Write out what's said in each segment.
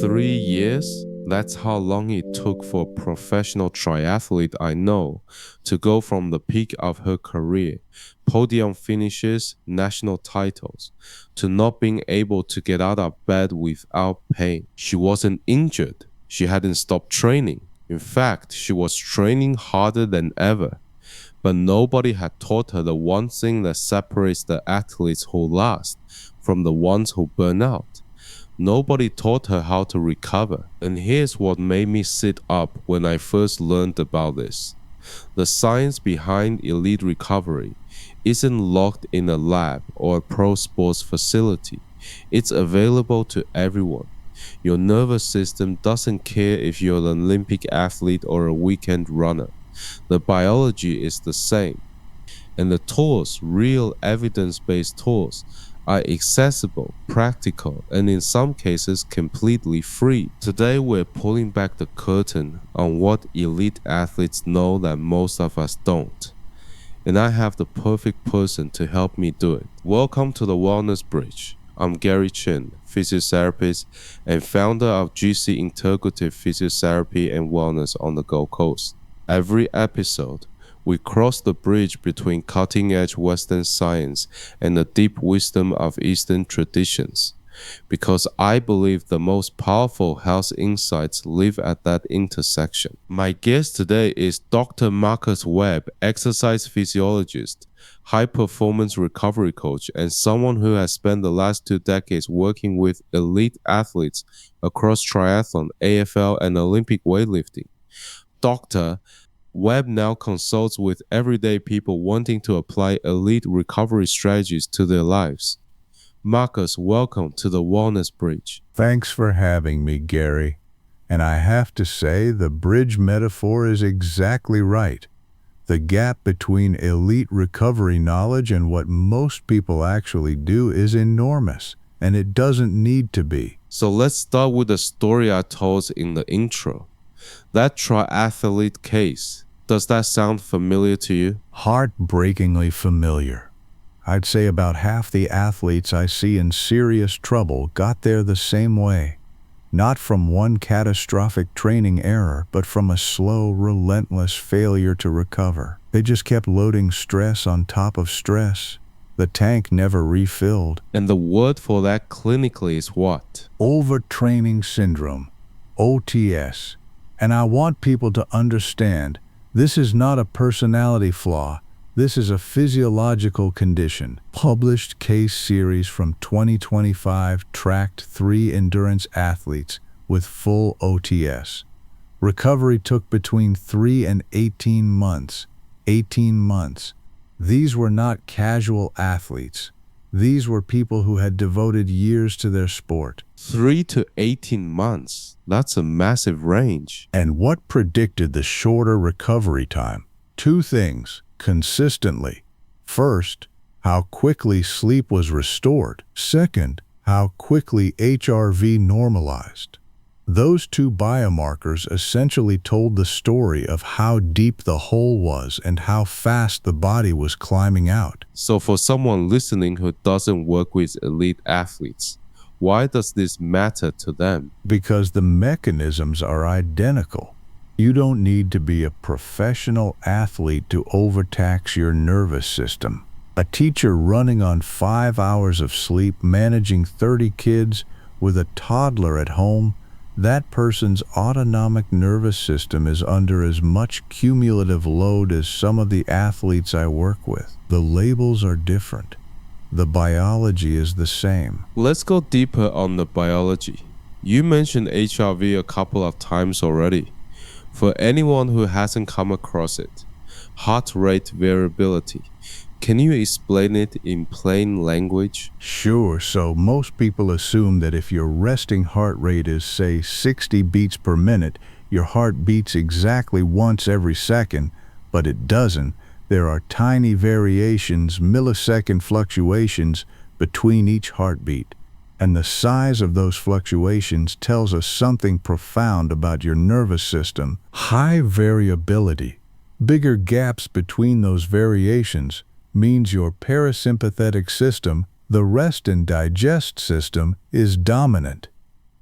3 years? That's how long it took for a professional triathlete I know to go from the peak of her career, podium finishes, national titles, to not being able to get out of bed without pain. She wasn't injured. She hadn't stopped training. In fact, she was training harder than ever. But nobody had taught her the one thing that separates the athletes who last from the ones who burn out. Nobody taught her how to recover. And here's what made me sit up when I first learned about this. The science behind elite recovery isn't locked in a lab or a pro sports facility. It's available to everyone. Your nervous system doesn't care if you're an Olympic athlete or a weekend runner. The biology is the same. And the tools, real evidence-based tools, are accessible, practical, and in some cases completely free. Today we're pulling back the curtain on what elite athletes know that most of us don't. And I have the perfect person to help me do it. Welcome to the Wellness Bridge. I'm Gary Chen, physiotherapist and founder of GC Integrative Physiotherapy and Wellness on the Gold Coast. Every episode, we cross the bridge between cutting-edge Western science and the deep wisdom of Eastern traditions, because I believe the most powerful health insights live at that intersection. My guest today is Dr. Marcus Webb, exercise physiologist, high-performance recovery coach, and someone who has spent the last 2 decades working with elite athletes across triathlon, AFL, and Olympic weightlifting. Dr. Webb now consults with everyday people wanting to apply elite recovery strategies to their lives. Marcus, welcome to the Wellness Bridge. Thanks for having me, Gary. And I have to say, the bridge metaphor is exactly right. The gap between elite recovery knowledge and what most people actually do is enormous, and it doesn't need to be. So let's start with the story I told in the intro. That triathlete case, does that sound familiar to you? Heartbreakingly familiar. I'd say about half the athletes I see in serious trouble got there the same way. Not from one catastrophic training error, but from a slow, relentless failure to recover. They just kept loading stress on top of stress. The tank never refilled. And the word for that clinically is what? Overtraining syndrome, OTS. And I want people to understand, this is not a personality flaw. This is a physiological condition. Published case series from 2025 tracked 3 endurance athletes with full OTS. Recovery took between 3 and 18 months. 18 months. These were not casual athletes. These were people who had devoted years to their sport. 3 to 18 months. That's a massive range. And what predicted the shorter recovery time? 2 things, consistently. First, how quickly sleep was restored. Second, how quickly HRV normalized. Those 2 biomarkers essentially told the story of how deep the hole was and how fast the body was climbing out. So for someone listening who doesn't work with elite athletes, why does this matter to them? Because the mechanisms are identical. You don't need to be a professional athlete to overtax your nervous system. A teacher running on 5 hours of sleep, managing 30 kids with a toddler at home, that person's autonomic nervous system is under as much cumulative load as some of the athletes I work with. The labels are different. The biology is the same. Let's go deeper on the biology. You mentioned HRV a couple of times already. For anyone who hasn't come across it, heart rate variability. Can you explain it in plain language? Sure. So most people assume that if your resting heart rate is, say, 60 beats per minute, your heart beats exactly once every second, but it doesn't. There are tiny variations, millisecond fluctuations, between each heartbeat. And the size of those fluctuations tells us something profound about your nervous system. High variability, bigger gaps between those variations, means your parasympathetic system, the rest and digest system, is dominant.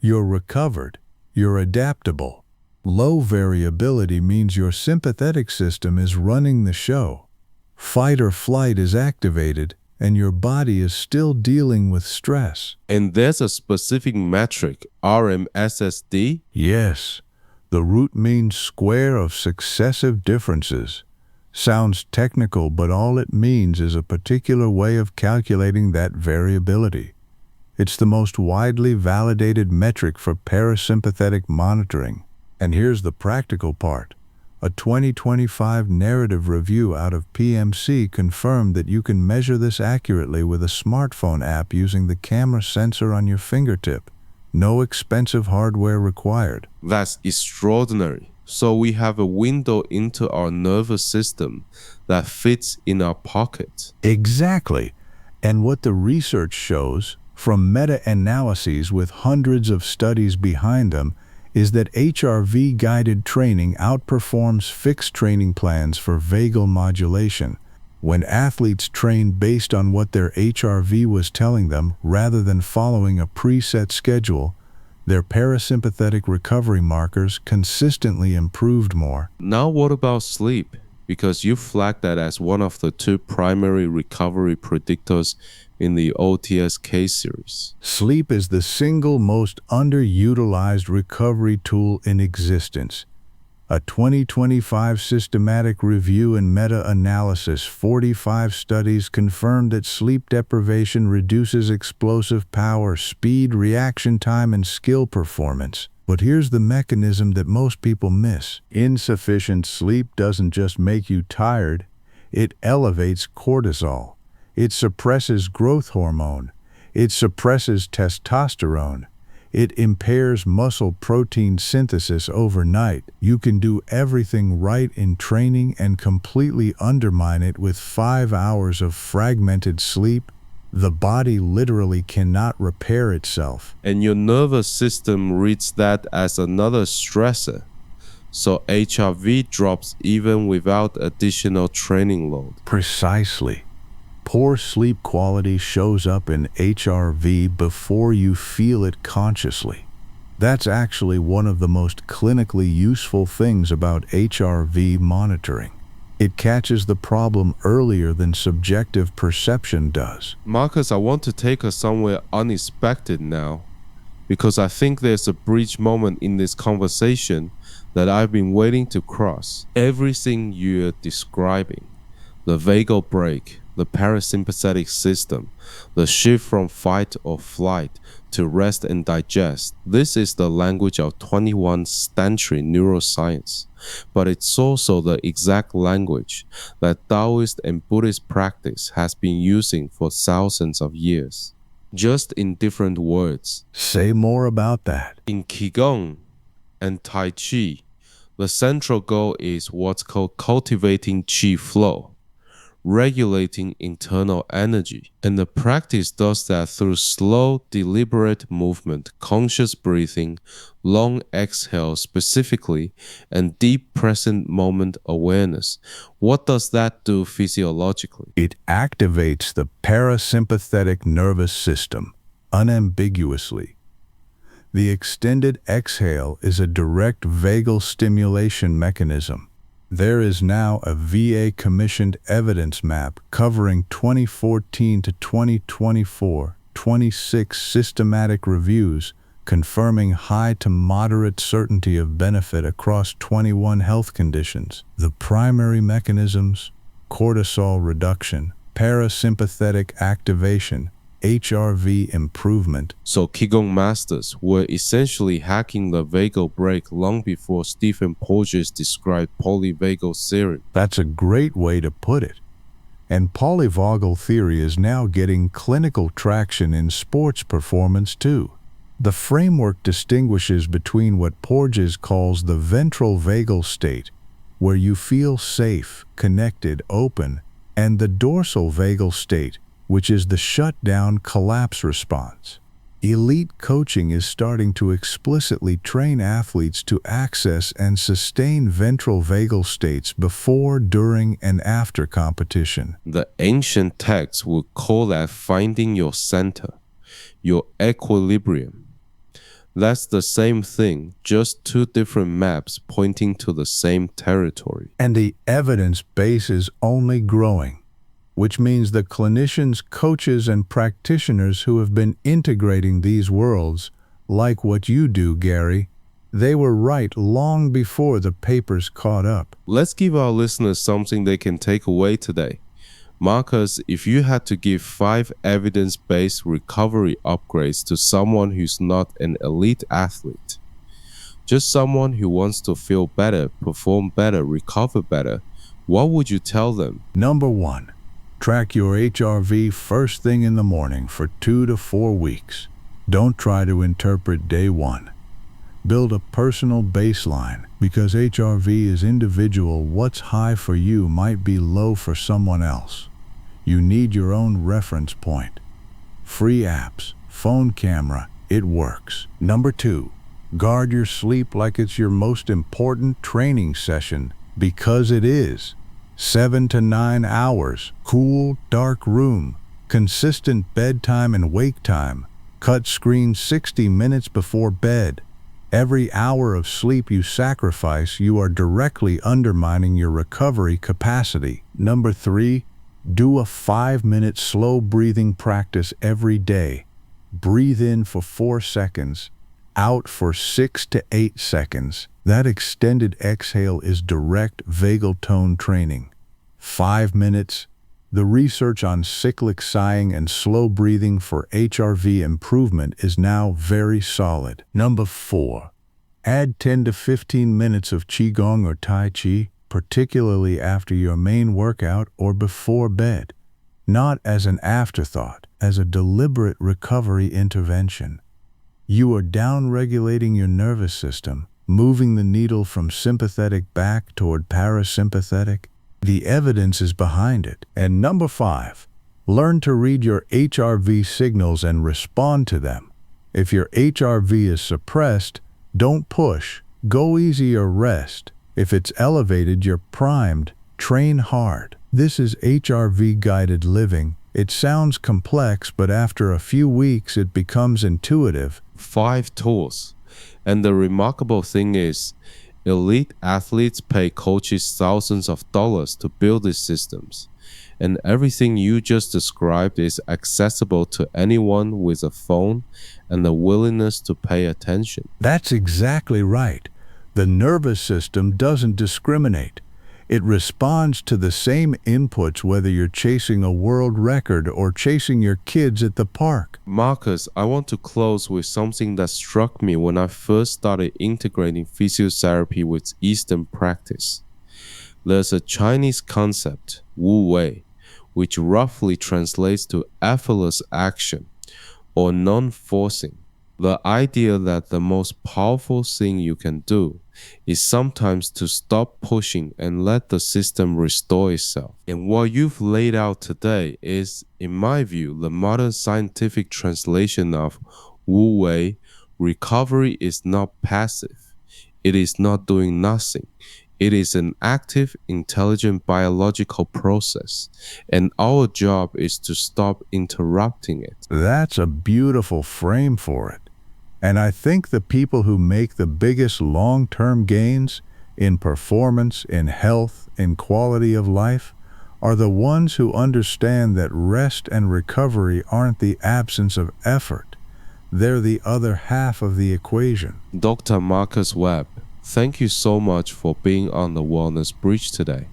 You're recovered. You're adaptable. Low variability means your sympathetic system is running the show. Fight or flight is activated, and your body is still dealing with stress. And there's a specific metric, RMSSD? Yes, the root mean square of successive differences. Sounds technical, but all it means is a particular way of calculating that variability. It's the most widely validated metric for parasympathetic monitoring. And here's the practical part. A 2025 narrative review out of PMC confirmed that you can measure this accurately with a smartphone app using the camera sensor on your fingertip. No expensive hardware required. That's extraordinary. So we have a window into our nervous system that fits in our pocket. Exactly. And what the research shows, from meta-analyses with hundreds of studies behind them, is that HRV-guided training outperforms fixed training plans for vagal modulation. When athletes train based on what their HRV was telling them rather than following a preset schedule, their parasympathetic recovery markers consistently improved more. Now what about sleep? Because you flagged that as one of the two primary recovery predictors in the OTS case series. Sleep is the single most underutilized recovery tool in existence. A 2025 systematic review and meta-analysis, 45 studies confirmed that sleep deprivation reduces explosive power, speed, reaction time, and skill performance. But here's the mechanism that most people miss. Insufficient sleep doesn't just make you tired, it elevates cortisol. It suppresses growth hormone. It suppresses testosterone. It impairs muscle protein synthesis overnight. You can do everything right in training and completely undermine it with 5 hours of fragmented sleep. The body literally cannot repair itself. And your nervous system reads that as another stressor. So HRV drops even without additional training load. Precisely. Poor sleep quality shows up in HRV before you feel it consciously. That's actually one of the most clinically useful things about HRV monitoring. It catches the problem earlier than subjective perception does. Marcus, I want to take us somewhere unexpected now, because I think there's a bridge moment in this conversation that I've been waiting to cross. Everything you're describing, the vagal brake, the parasympathetic system, the shift from fight or flight to rest and digest. This is the language of 21st century neuroscience, but it's also the exact language that Taoist and Buddhist practice has been using for thousands of years, just in different words. Say more about that. In Qigong and Tai Chi, the central goal is what's called cultivating Qi flow, regulating internal energy. And the practice does that through slow, deliberate movement, conscious breathing, long exhale specifically, and deep present moment awareness. What does that do physiologically? It activates the parasympathetic nervous system, unambiguously. The extended exhale is a direct vagal stimulation mechanism. There is now a VA-commissioned evidence map covering 2014 to 2024, 26 systematic reviews confirming high to moderate certainty of benefit across 21 health conditions. The primary mechanisms: cortisol reduction, parasympathetic activation, HRV improvement. So Qigong masters were essentially hacking the vagal brake long before Stephen Porges described polyvagal theory. That's a great way to put it. And polyvagal theory is now getting clinical traction in sports performance too. The framework distinguishes between what Porges calls the ventral vagal state, where you feel safe, connected, open, and the dorsal vagal state, which is the shutdown collapse response. Elite coaching is starting to explicitly train athletes to access and sustain ventral vagal states before, during, and after competition. The ancient texts would call that finding your center, your equilibrium. That's the same thing, just two different maps pointing to the same territory. And the evidence base is only growing, which means the clinicians, coaches, and practitioners who have been integrating these worlds, like what you do, Gary, they were right long before the papers caught up. Let's give our listeners something they can take away today. Marcus, if you had to give 5 evidence-based recovery upgrades to someone who's not an elite athlete, just someone who wants to feel better, perform better, recover better, what would you tell them? Number 1, track your HRV first thing in the morning for 2 to 4 weeks. Don't try to interpret day 1. Build a personal baseline, because HRV is individual. What's high for you might be low for someone else. You need your own reference point. Free apps, phone camera, it works. Number 2, guard your sleep like it's your most important training session, because it is. 7 to 9 hours, cool, dark room, consistent bedtime and wake time. Cut screen 60 minutes before bed. Every hour of sleep you sacrifice, you are directly undermining your recovery capacity. Number 3, do a 5-minute slow breathing practice every day. Breathe in for 4 seconds, out for 6 to 8 seconds. That extended exhale is direct vagal tone training. 5 minutes. The research on cyclic sighing and slow breathing for HRV improvement is now very solid. Number 4, add 10 to 15 minutes of Qigong or Tai Chi, particularly after your main workout or before bed. Not as an afterthought, as a deliberate recovery intervention. You are down-regulating your nervous system, moving the needle from sympathetic back toward parasympathetic. The evidence is behind it. And number 5, learn to read your HRV signals and respond to them. If your HRV is suppressed, don't push, go easy or rest. If it's elevated, you're primed, train hard. This is HRV-guided living. It sounds complex, but after a few weeks it becomes intuitive. 5 tools. And the remarkable thing is, elite athletes pay coaches thousands of dollars to build these systems, and everything you just described is accessible to anyone with a phone and the willingness to pay attention. That's exactly right. The nervous system doesn't discriminate. It responds to the same inputs whether you're chasing a world record or chasing your kids at the park. Marcus, I want to close with something that struck me when I first started integrating physiotherapy with Eastern practice. There's a Chinese concept, Wu Wei, which roughly translates to effortless action or non-forcing. The idea that the most powerful thing you can do is sometimes to stop pushing and let the system restore itself. And what you've laid out today is, in my view, the modern scientific translation of Wu Wei. Recovery is not passive. It is not doing nothing. It is an active, intelligent biological process, and our job is to stop interrupting it. That's a beautiful frame for it. And I think the people who make the biggest long-term gains in performance, in health, in quality of life, are the ones who understand that rest and recovery aren't the absence of effort. They're the other half of the equation. Dr. Marcus Webb, thank you so much for being on the Wellness Bridge today.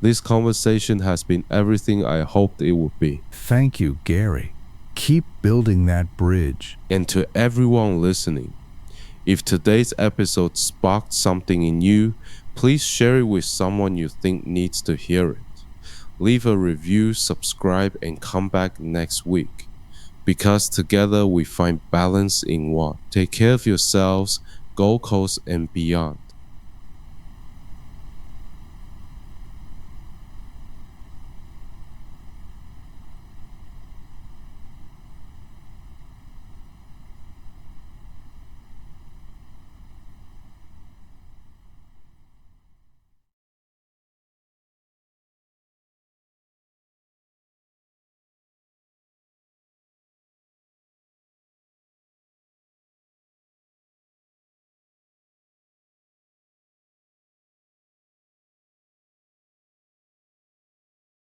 This conversation has been everything I hoped it would be. Thank you, Gary. Keep building that bridge. And to everyone listening, if today's episode sparked something in you, please share it with someone you think needs to hear it. Leave a review, subscribe, and come back next week, because together we find balance in one. Take care of yourselves, Gold Coast and beyond.